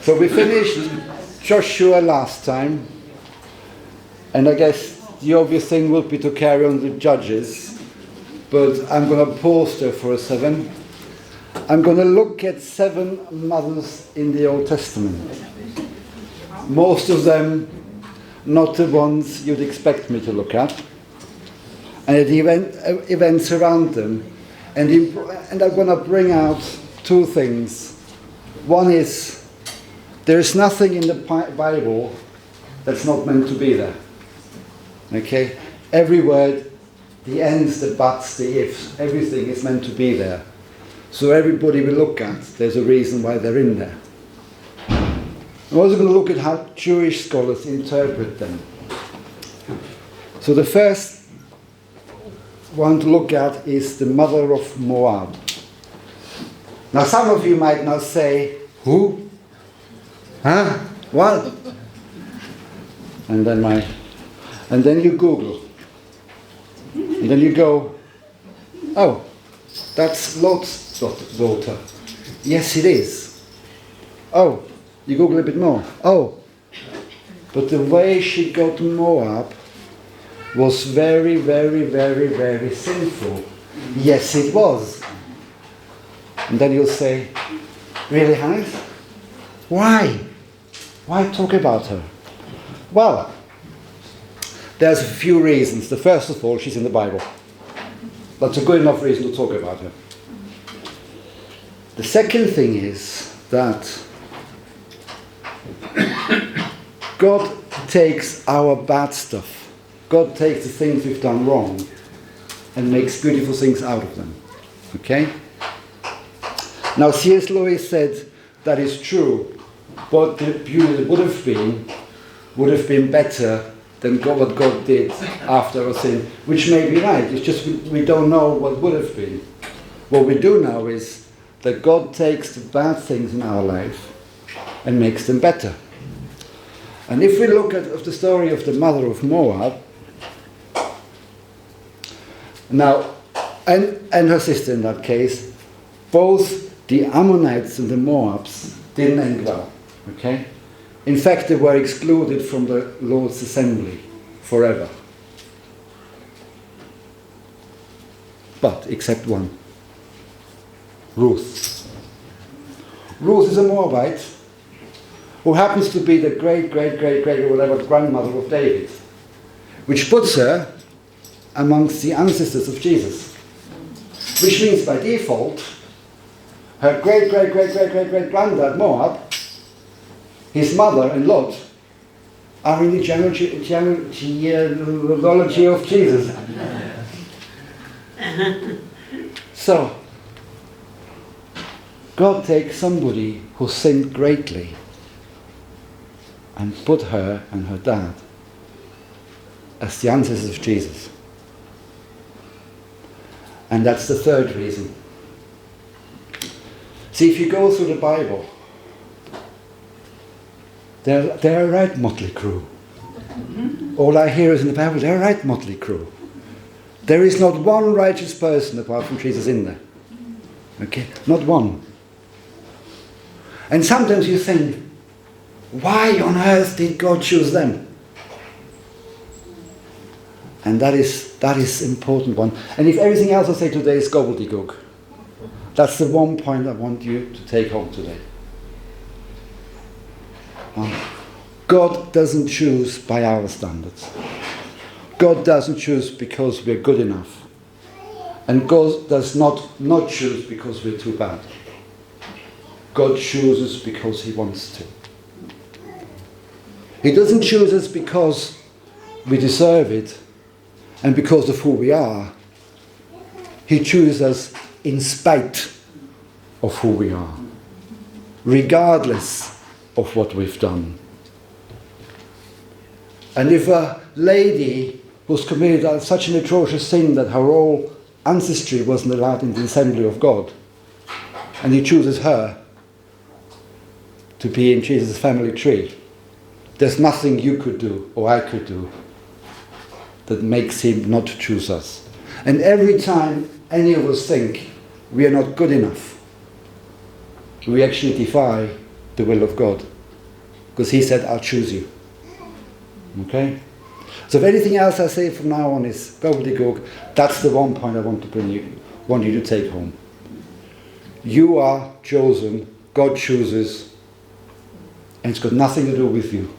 So we finished Joshua last time, and I guess the obvious thing would be to carry on the Judges, but I'm going to pause there for a second. I'm going to look at 7 mothers in the Old Testament. Most of them not the ones you'd expect me to look at, and at the events around them. And I'm going to bring out 2 things. One is, there is nothing in the Bible that's not meant to be there. Okay? Every word, the ends, the buts, the ifs, everything is meant to be there. So everybody we look at, there's a reason why they're in there. I'm also going to look at how Jewish scholars interpret them. So the first one to look at is the mother of Moab. Now some of you might now say, who? Huh? What? And then you Google. And then you go, oh, that's Lot's daughter. Yes, it is. Oh, you Google a bit more. Oh, but the way she got Moab was very, very, very, very sinful. Yes, it was. And then you'll say, really, Hannes? Why? Why talk about her? Well, there's a few reasons. The first of all, she's in the Bible. That's a good enough reason to talk about her. The second thing is that God takes our bad stuff. God takes the things we've done wrong and makes beautiful things out of them. Okay? Now, C.S. Lewis said that is true, but the beauty would have been better than what God did after our sin, which may be right. It's just we don't know what would have been. What we do know is that God takes the bad things in our life and makes them better. And if we look at the story of the mother of Moab, now, and her sister in that case, both the Ammonites and the Moabs didn't end well. Okay? In fact, they were excluded from the Lord's assembly forever. But, except one. Ruth. Ruth is a Moabite who happens to be the great or whatever grandmother of David, which puts her amongst the ancestors of Jesus. Which means by default, her great granddad Moab, his mother and Lot, are in the genealogy of Jesus. So, God takes somebody who sinned greatly and put her and her dad as the ancestors of Jesus. And that's the third reason. See, if you go through the Bible, they're a right motley crew. All I hear is in the Bible, they're a right motley crew. There is not one righteous person apart from Jesus in there. Okay? Not one. And sometimes you think, why on earth did God choose them? And that is important one. And if everything else I say today is gobbledygook, that's the one point I want you to take home today. God doesn't choose by our standards. God doesn't choose because we're good enough. And God does not choose because we're too bad. God chooses because he wants to. He doesn't choose us because we deserve it and because of who we are. He chooses us in spite of who we are, regardless of what we've done. And if a lady who's committed such an atrocious sin that her whole ancestry wasn't allowed in the assembly of God, and he chooses her to be in Jesus' family tree, there's nothing you could do or I could do that makes him not choose us. And every time any of us think we are not good enough, we actually defy the will of God. Because he said, I'll choose you. Okay? So if anything else I say from now on is gobbledygook, that's the one point I want you to take home. You are chosen, God chooses, and it's got nothing to do with you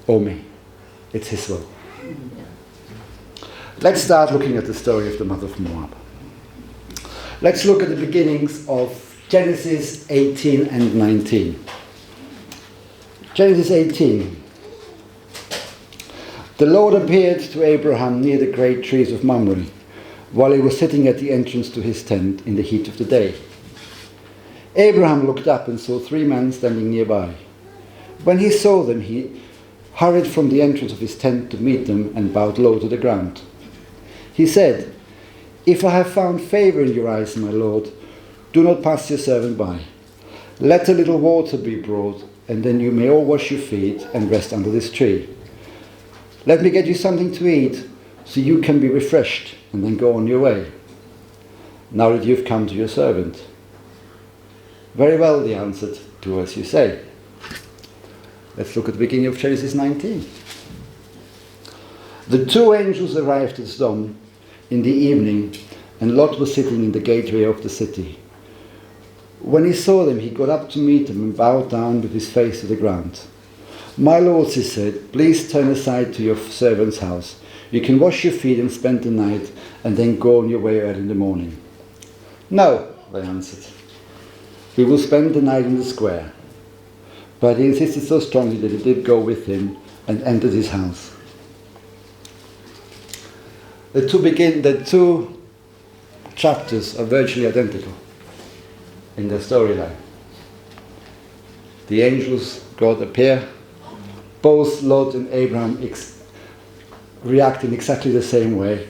or me. It's his will. Let's start looking at the story of the mother of Moab. Let's look at the beginnings of Genesis 18 and 19. Genesis 18. The Lord appeared to Abraham near the great trees of Mamre, while he was sitting at the entrance to his tent in the heat of the day. Abraham looked up and saw 3 men standing nearby. When he saw them, he hurried from the entrance of his tent to meet them and bowed low to the ground. He said, "If I have found favor in your eyes, my Lord, do not pass your servant by. Let a little water be brought, and then you may all wash your feet and rest under this tree. Let me get you something to eat, so you can be refreshed, and then go on your way. Now that you've come to your servant." "Very well," they answered, "do as you say." Let's look at the beginning of Genesis 19. The 2 angels arrived at Sodom in the evening, and Lot was sitting in the gateway of the city. When he saw them, he got up to meet them and bowed down with his face to the ground. "My lords," he said, "please turn aside to your servant's house. You can wash your feet and spend the night, and then go on your way early in the morning." "No," they answered. "We will spend the night in the square." But he insisted so strongly that he did go with him and entered his house. The two chapters are virtually identical in their storyline. The angels, God appear, both Lot and Abraham react in exactly the same way.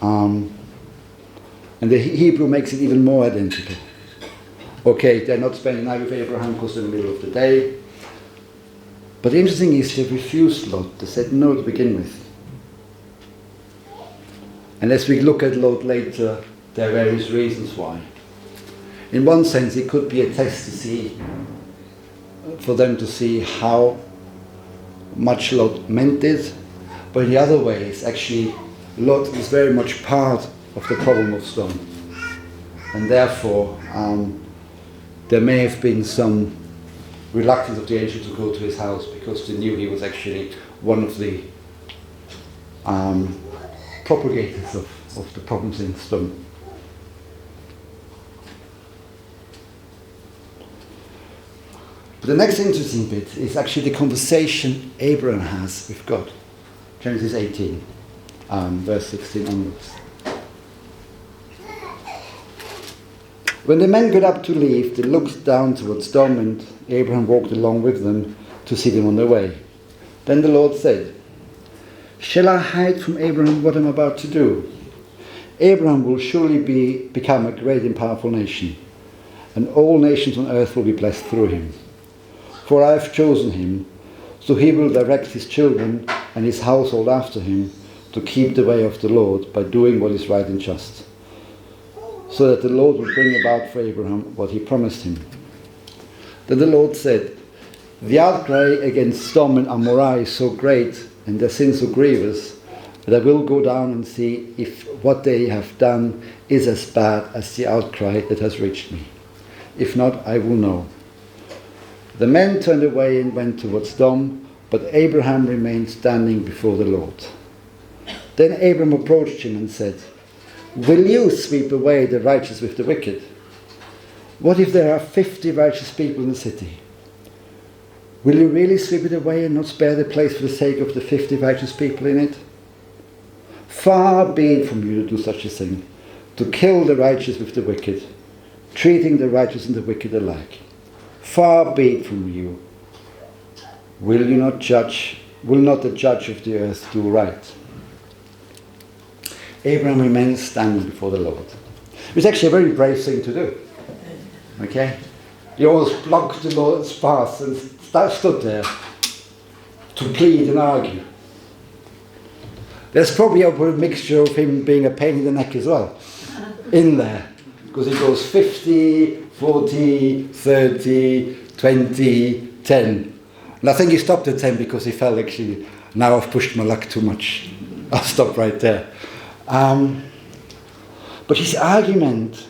And the Hebrew makes it even more identical. Okay, they're not spending the night with Abraham because they're in the middle of the day. But the interesting is they refused Lot. They said no to begin with. And as we look at Lot later, there are various reasons why. In one sense, it could be a test for them to see how much Lot meant it. But in the other way, it's actually Lot is very much part of the problem of Sodom. And therefore, there may have been some reluctance of the angel to go to his house because they knew he was actually one of the propagators of the problems in Sodom. But the next interesting bit is actually the conversation Abraham has with God. Genesis 18, verse 16 onwards. When the men got up to leave, they looked down towards Sodom, and Abraham walked along with them to see them on their way. Then the Lord said, "Shall I hide from Abraham what I'm about to do? Abraham will surely become a great and powerful nation, and all nations on earth will be blessed through him. For I have chosen him, so he will direct his children and his household after him to keep the way of the Lord by doing what is right and just, so that the Lord will bring about for Abraham what he promised him." Then the Lord said, "The outcry against Sodom and Amorah is so great and their sins so grievous that I will go down and see if what they have done is as bad as the outcry that has reached me. If not, I will know." The men turned away and went towards Sodom, but Abraham remained standing before the Lord. Then Abraham approached him and said, "Will you sweep away the righteous with the wicked? What if there are 50 righteous people in the city? Will you really sweep it away and not spare the place for the sake of the 50 righteous people in it? Far be it from you to do such a thing, to kill the righteous with the wicked, treating the righteous and the wicked alike. Far be it from you. Will not the judge of the earth do right?" Abraham remains standing before the Lord. It's actually a very brave thing to do. Okay? He almost blocked the Lord's path and stood there to plead and argue. There's probably a mixture of him being a pain in the neck as well in there, because he goes 50, 40, 30, 20, 10. And I think he stopped at 10 because he felt actually, now I've pushed my luck too much. I'll stop right there. But his argument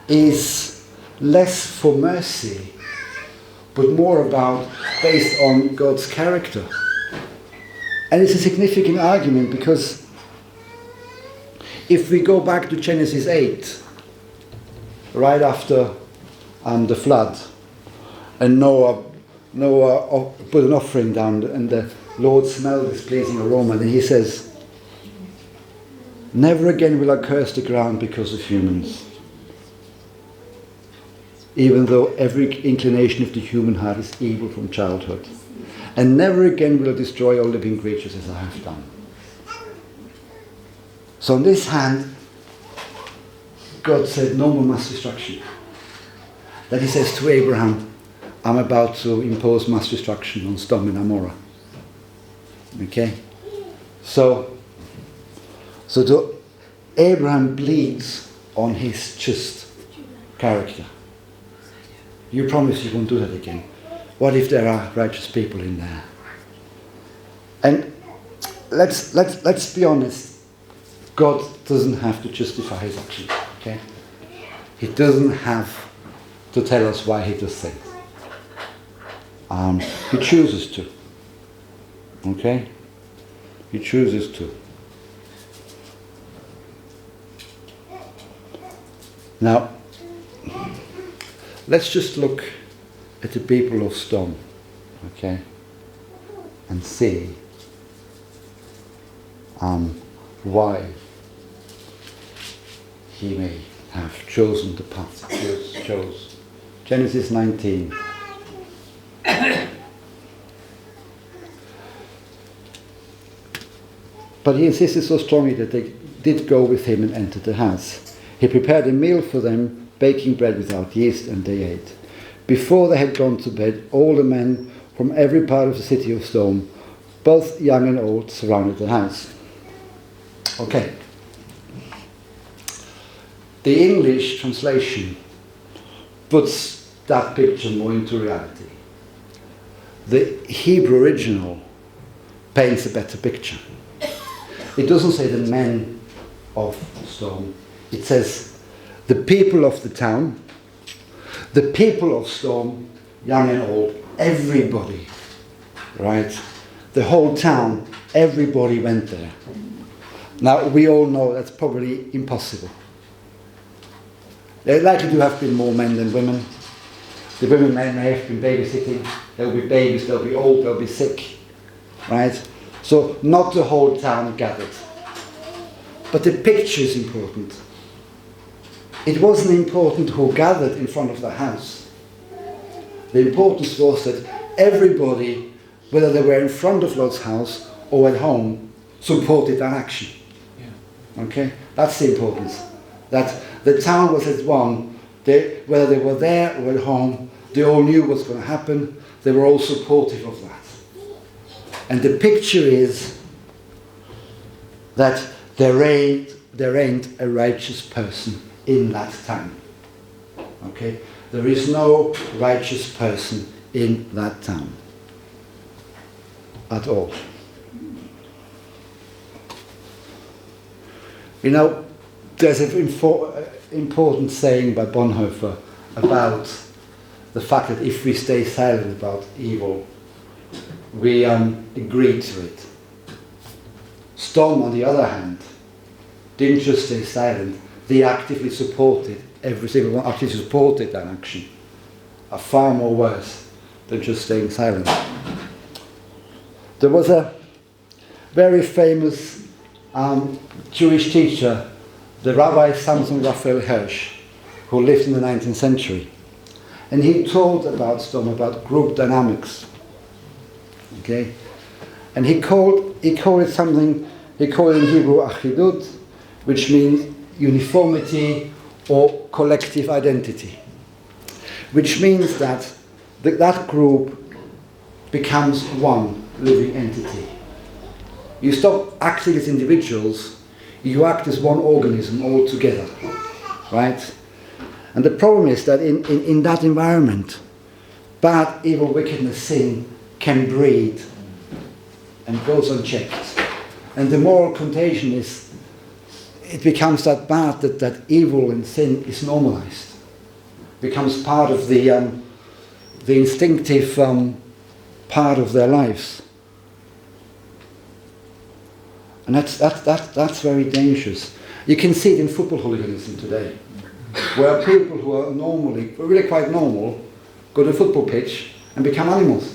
is less for mercy, but more about based on God's character. And it's a significant argument because if we go back to Genesis 8, right after the flood, and Noah put an offering down, and the Lord smelled this pleasing aroma, and he says, "Never again will I curse the ground because of humans, even though every inclination of the human heart is evil from childhood. And never again will I destroy all living creatures as I have done." So on this hand, God said no more mass destruction. Then he says to Abraham, "I'm about to impose mass destruction on Sodom and Gomorrah." Okay? So Abraham bleeds on his just character. You promise you won't do that again. What if there are righteous people in there? And let's be honest. God doesn't have to justify his actions. Okay? He doesn't have to tell us why he does things. He chooses to. Okay? He chooses to. Now, let's just look at the people of Sodom, okay, and see why he may have chosen the path he chose. Genesis 19. But he insisted so strongly that they did go with him and entered the house. He prepared a meal for them, baking bread without yeast, and they ate. Before they had gone to bed, all the men from every part of the city of Sodom, both young and old, surrounded the house. Okay. The English translation puts that picture more into reality. The Hebrew original paints a better picture. It doesn't say the men of Sodom. It says the people of the town, the people of Sodom, young and old, everybody, right? The whole town, everybody went there. Now, we all know that's probably impossible. There likely to have been more men than women. The women may have been babysitting. There'll be babies, they'll be old, they'll be sick, right? So, not the whole town gathered. But the picture is important. It wasn't important who gathered in front of the house. The importance was that everybody, whether they were in front of Lot's house or at home, supported that action. Yeah. Okay? That's the importance. That the town was as one. Whether they were there or at home, they all knew what's going to happen. They were all supportive of that. And the picture is that there ain't a righteous person in that town. Okay? There is no righteous person in that town. At all. You know, there's an important saying by Bonhoeffer about the fact that if we stay silent about evil, we agree to it. Sodom, on the other hand, didn't just stay silent, they actively supported, every single one actively supported that action. Are far more worse than just staying silent. There was a very famous Jewish teacher, the Rabbi Samson Raphael Hirsch, who lived in the 19th century. And he taught about Sodom, about group dynamics. Okay? And he called it something, he called it in Hebrew achidut, which means uniformity or collective identity. Which means that that group becomes one living entity. You stop acting as individuals, you act as one organism all together. Right? And the problem is that in that environment, bad, evil, wickedness, sin can breed and goes unchecked. And the moral contagion is, it becomes that bad that evil and sin is normalized. Becomes part of the instinctive part of their lives. And that's very dangerous. You can see it in football hooliganism today, where people who are normally, really quite normal, go to a football pitch and become animals.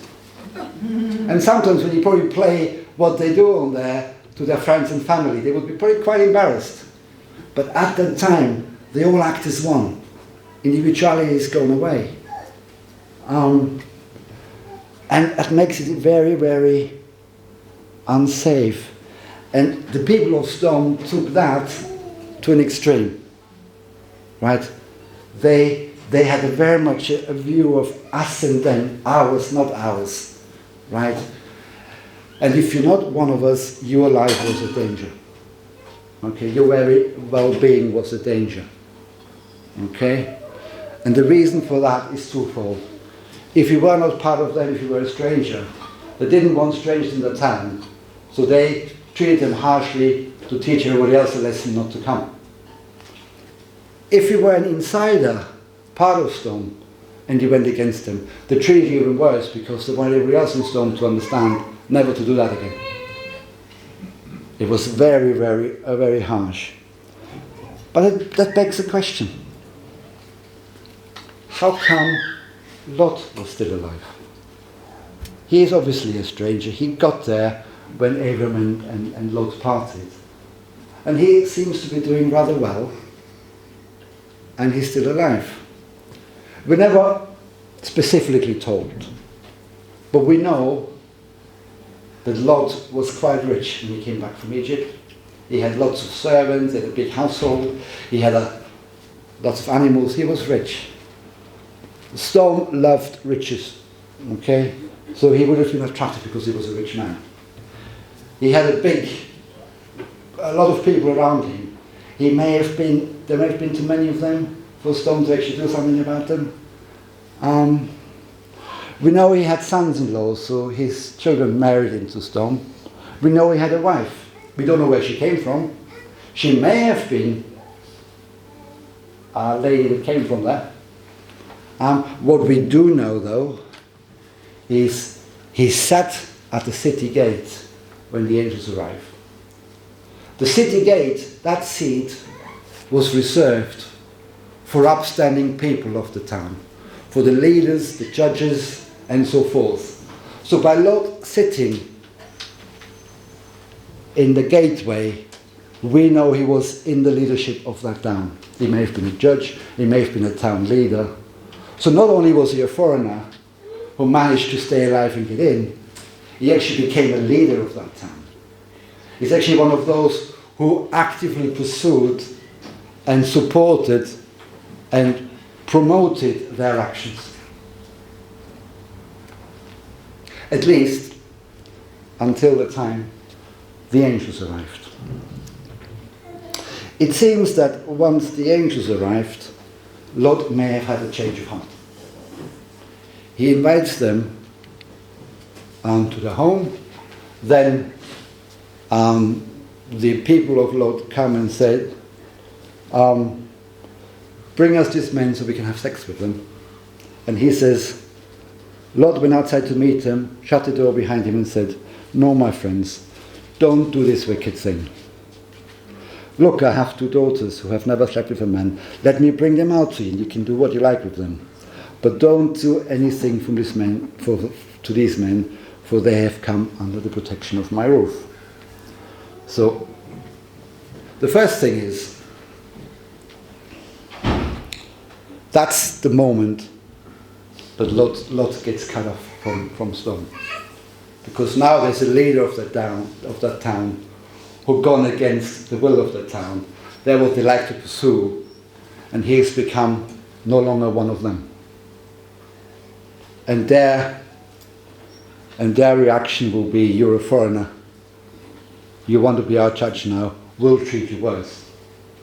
And sometimes when you probably play what they do on there to their friends and family, they would be probably quite embarrassed. But at that time, they all act as one. Individuality is gone away. And that makes it very, very unsafe. And the people of Stone took that to an extreme, right? They had very much a view of us and them, ours, not ours, right? And if you're not one of us, your life was a danger. Okay, your very well-being was a danger. Okay? And the reason for that is twofold. If you were not part of them, if you were a stranger, they didn't want strangers in the town, so they treated them harshly to teach everybody else a lesson not to come. If you were an insider, part of Stone, and you went against them, they treated you even worse because they wanted everybody else in Stone to understand never to do that again. It was very, very harsh. But that begs a question. How come Lot was still alive? He is obviously a stranger. He got there when Abram and Lot parted. And he seems to be doing rather well. And he's still alive. We're never specifically told. But we know that Lot was quite rich when he came back from Egypt. He had lots of servants, he had a big household, he had lots of animals, he was rich. Stone loved riches, okay? So he would have been attractive because he was a rich man. He had a lot of people around him. There may have been too many of them for Stone to actually do something about them. We know he had sons-in-law, so his children married into Stone. We know he had a wife. We don't know where she came from. She may have been a lady that came from there. What we do know, though, is he sat at the city gate when the angels arrived. The city gate, that seat, was reserved for upstanding people of the town, for the leaders, the judges, and so forth. So by Lot sitting in the gateway, we know he was in the leadership of that town. He may have been a judge, he may have been a town leader. So not only was he a foreigner who managed to stay alive and get in, he actually became a leader of that town. He's actually one of those who actively pursued and supported and promoted their actions. At least until the time the angels arrived. It seems that once the angels arrived, Lot may have had a change of heart. He invites them to the home. Then the people of Lot come and said, bring us these men so we can have sex with them. And he says, Lot went outside to meet them, shut the door behind him and said, no, my friends, don't do this wicked thing. Look, I have 2 daughters who have never slept with a man. Let me bring them out to you, and you can do what you like with them. But don't do anything from these men, to these men, for they have come under the protection of my roof. So, the first thing is, that's the moment that Lot gets cut off from Stone. Because now there's a leader of that town who've gone against the will of the town. They're what they like to pursue, and he's become no longer one of them. And their reaction will be, you're a foreigner, you want to be our judge now, we'll treat you worse.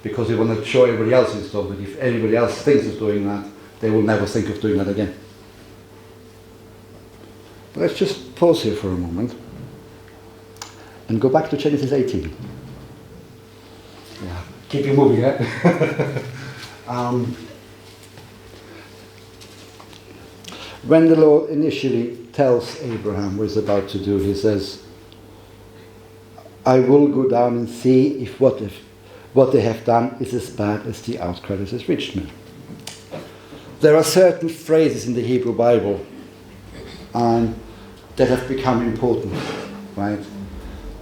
Because they want to show everybody else is doing it. If anybody else thinks of doing that, they will never think of doing that again. Let's just pause here for a moment and go back to Genesis 18. Yeah, keep you moving, eh? When the Lord initially tells Abraham what he's about to do, he says, I will go down and see if what they have done is as bad as the outcry that has reached me. There are certain phrases in the Hebrew Bible that have become important, right?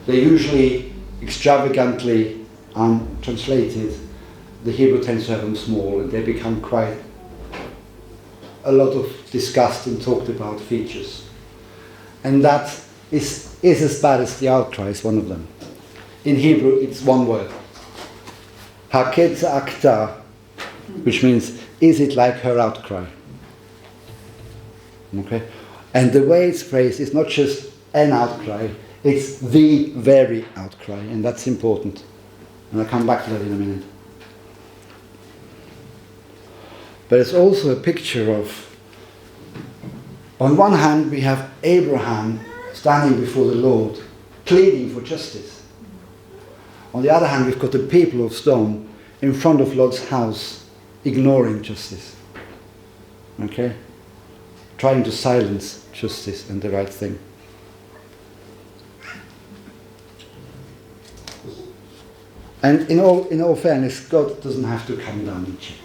They're usually extravagantly translated. The Hebrew tends to have them small, and they become quite a lot of discussed and talked about features. And that is as bad as the outcry is one of them. In Hebrew, it's one word. Haketz akta, which means, is it like her outcry? Okay? And the way it's phrased is not just an outcry, it's the very outcry, and that's important. And I'll come back to that in a minute. But it's also a picture of, on one hand, we have Abraham standing before the Lord, pleading for justice. On the other hand, we've got the people of stone in front of Lot's house, ignoring justice. Okay? Trying to silence justice and the right thing. And in all fairness, God doesn't have to come down and check.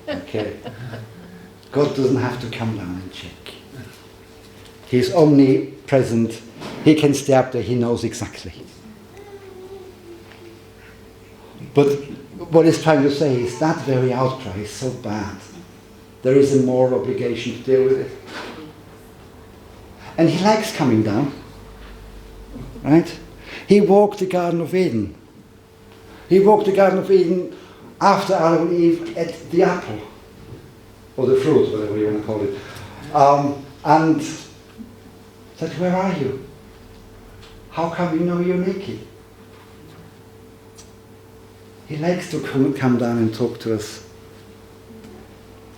Okay? God doesn't have to come down and check. He's omnipresent. He can stay up there. He knows exactly. But what he's trying to say is that very outcry is so bad. There is a moral obligation to deal with it. And he likes coming down. Right? He walked the Garden of Eden. He walked the Garden of Eden after Adam and Eve ate the apple. Or the fruit, whatever you want to call it. And said, where are you? How come you know you're naked? He likes to come down and talk to us.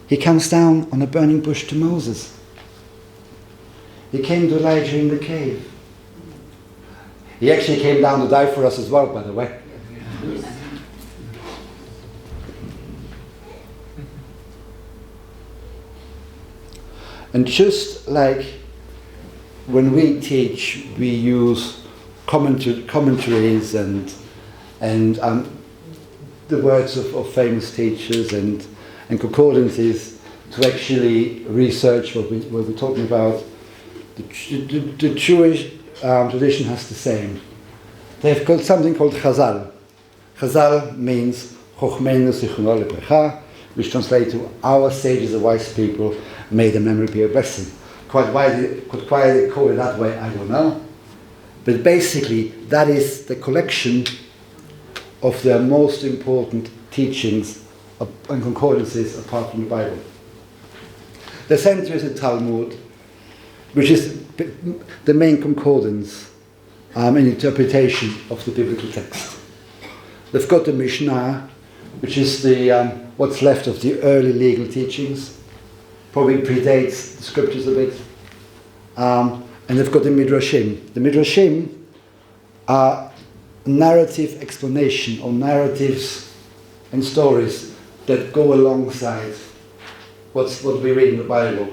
He comes down on a burning bush to Moses. He came to Elijah in the cave. He actually came down to die for us as well, by the way. And just like when we teach, we use commentaries and the words of famous teachers and concordances to actually research what we're talking about. The Jewish tradition has the same. They've got something called Chazal. Chazal means Chochmeinu Zichrono Livracha, which translates to our sages, the wise people, may the memory be a blessing. Quite why they call it that way, I don't know. But basically, that is the collection of their most important teachings and concordances apart from the Bible. The center is the Talmud, which is the main concordance and interpretation of the biblical text. They've got the Mishnah, which is the what's left of the early legal teachings, probably predates the scriptures a bit. And they've got the Midrashim. The Midrashim are narrative explanation or narratives and stories that go alongside what we read in the Bible,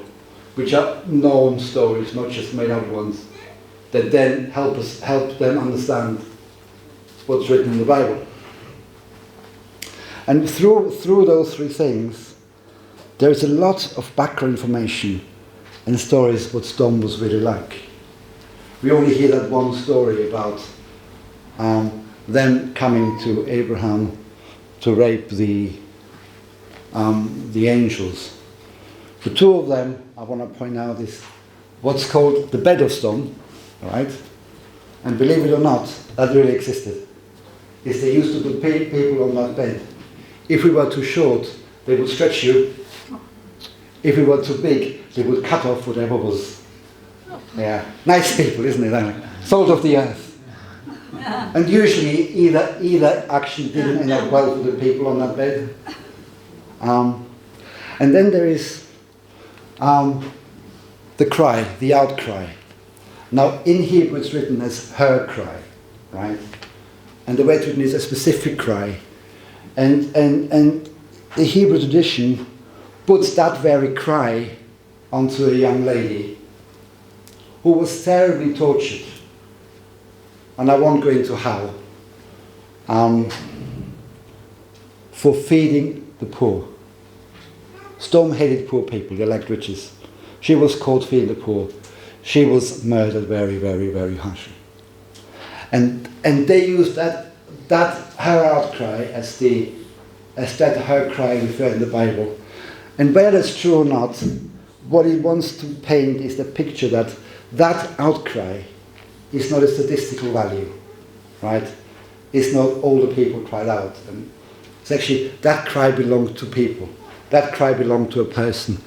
which are known stories, not just made up ones, that then help them understand what's written in the Bible. And through those three things, there is a lot of background information and stories what Sodom was really like. We only hear that one story about them coming to Abraham to rape the angels. The two of them, I want to point out, is what's called the bed of stone, right? And believe it or not, that really existed. Is they used to put people on that bed. If we were too short, they would stretch you. If we were too big, they would cut off whatever was. Yeah, nice people, isn't it? Salt of the earth. And usually, either actually didn't end up well for the people on that bed. And then there is the the cry, the outcry. Now in Hebrew it's written as her cry, right? And the way it's written is a specific cry. And the Hebrew tradition puts that very cry onto a young lady who was terribly tortured. And I won't go into how. For feeding the poor. Storm hated poor people, they liked riches. She was caught feeding the poor. She was murdered very, very, very harshly. And they used that her outcry as that her cry referred in the Bible. And whether that's true or not, what it wants to paint is the picture that outcry is not a statistical value, right? It's not all the people cried out. And it's actually, that cry belonged to people. That cry belonged to a person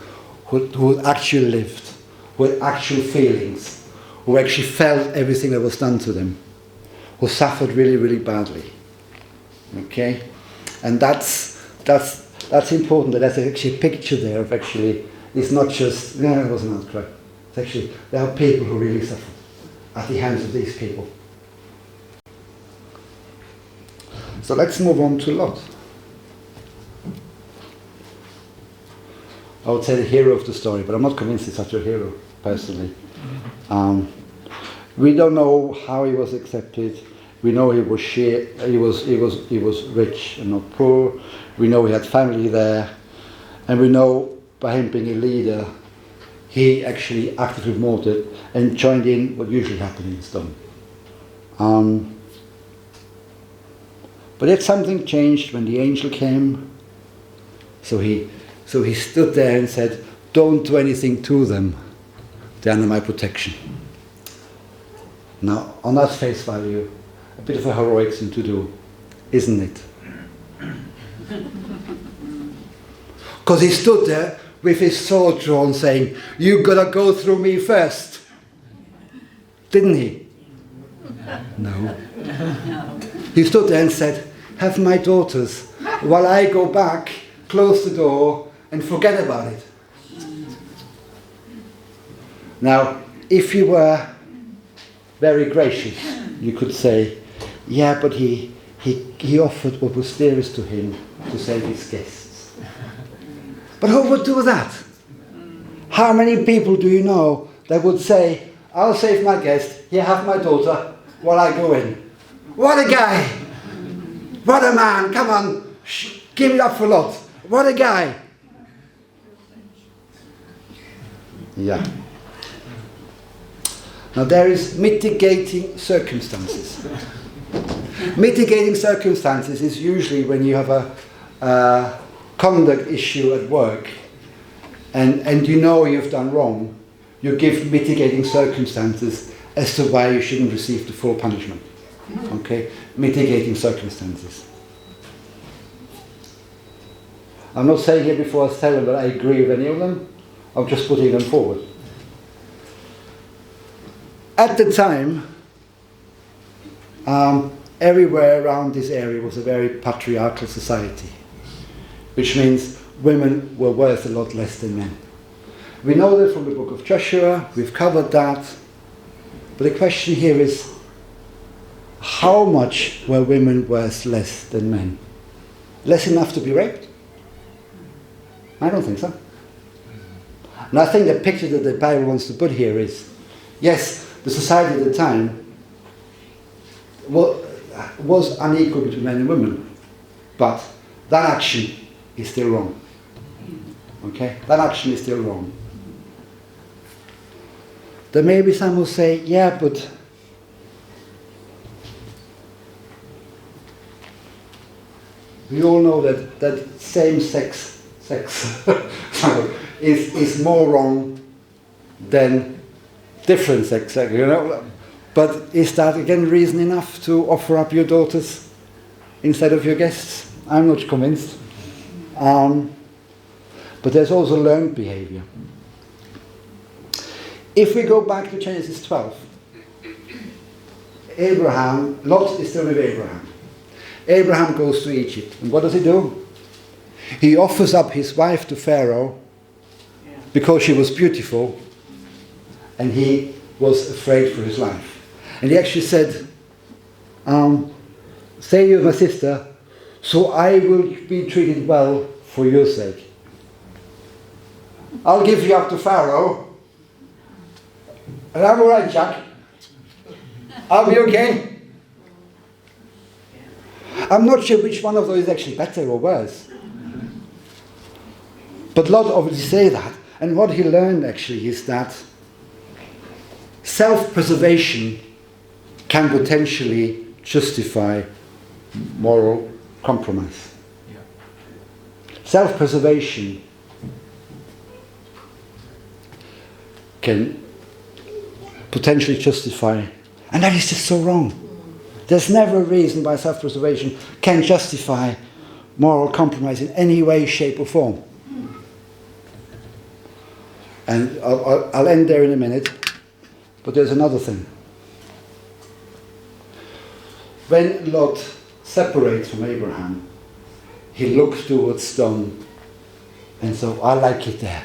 who actually lived, who had actual feelings, who actually felt everything that was done to them, who suffered really, really badly. Okay? And that's important, that there's actually a picture there of actually, it's not just, no, it wasn't an outcry. It's actually, there are people who really suffered at the hands of these people. So let's move on to Lot. I would say the hero of the story, but I'm not convinced he's such a hero, personally. We don't know how he was accepted. We know he was rich and not poor. We know he had family there, and we know by him being a leader, he actually acted with motive and joined in what usually happened in Stone. But yet something changed when the angel came. So he stood there and said, "Don't do anything to them. They're under my protection." Now, on that face value, a bit of a heroic thing to do, isn't it? Because he stood there with his sword drawn saying, "You gotta go through me first." Didn't he? No. He stood there and said, "Have my daughters, while I go back, close the door and forget about it." Now, if you were very gracious, you could say, yeah, but he offered what was dearest to him to save his guests. But who would do that? How many people do you know that would say, "I'll save my guest, here have my daughter, while I go in"? What a guy! What a man! Come on, give it up for Lot. What a guy! Yeah. Now there is mitigating circumstances. Mitigating circumstances is usually when you have a conduct issue at work and you know you've done wrong, you give mitigating circumstances as to why you shouldn't receive the full punishment. Okay? Mitigating circumstances. I'm not saying here before I tell them that I agree with any of them. I'm just putting them forward. At the time, everywhere around this area was a very patriarchal society, which means women were worth a lot less than men. We know that from the book of Joshua, we've covered that, but the question here is, how much were women worth less than men? Less enough to be raped? I don't think so. And I think the picture that the Bible wants to put here is, yes, the society at the time was unequal between men and women, but that action is still wrong. Okay? That action is still wrong. There may be some who say, yeah, but we all know that same-sex is more wrong than different sex, you know. But is that again reason enough to offer up your daughters instead of your guests? I'm not convinced. But there's also learned behavior. If we go back to Genesis 12, Lot is still with Abraham. Abraham goes to Egypt. And what does he do? He offers up his wife to Pharaoh because she was beautiful and he was afraid for his life. And he actually said, stay with my sister, so I will be treated well for your sake. I'll give you up to Pharaoh, and I'm alright, Jack. I'll be okay. I'm not sure which one of those is actually better or worse. But Lot obviously say that, and what he learned actually is that self-preservation can potentially justify moral compromise. Yeah. Self-preservation can potentially justify, and that is just so wrong. There's never a reason why self-preservation can justify moral compromise in any way, shape or form. And I'll end there in a minute, but there's another thing. When Lot separates from Abraham, he looks towards Sodom and so, I like it there.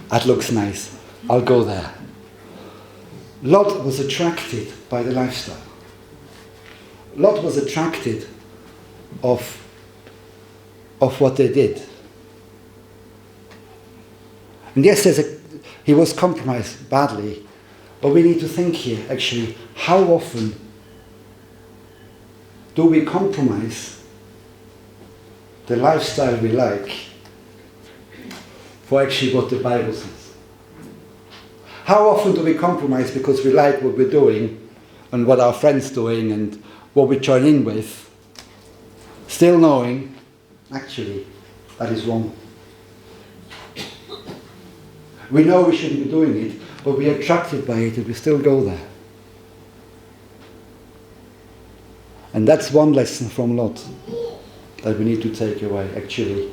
That looks nice. I'll go there. Lot was attracted by the lifestyle. Lot was attracted of what they did. And yes, he was compromised badly, but we need to think here, actually, how often do we compromise the lifestyle we like for actually what the Bible says? How often do we compromise because we like what we're doing and what our friends doing and what we join in with, still knowing, actually, that is wrong. We know we shouldn't be doing it, but we are attracted by it and we still go there. And that's one lesson from Lot that we need to take away, actually.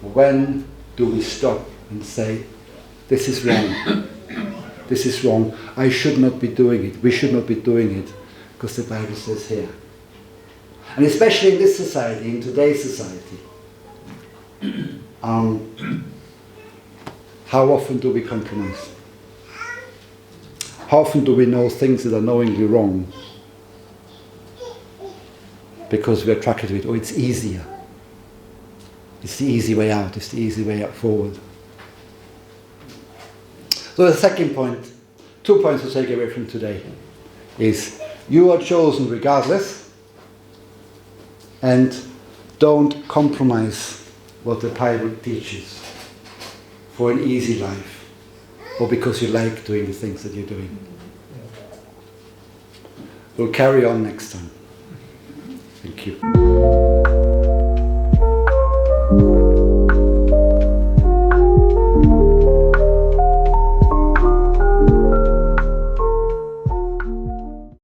When do we stop and say, this is wrong, this is wrong, I should not be doing it, we should not be doing it, because the Bible says here. And especially in this society, in today's society, how often do we compromise? How often do we know things that are knowingly wrong because we're attracted to it, or it's easier? It's the easy way out, it's the easy way up forward. So the second point, 2 points to take away from today, is you are chosen regardless, and don't compromise what the Bible teaches for an easy life, or because you like doing the things that you're doing. We'll carry on next time. Thank you.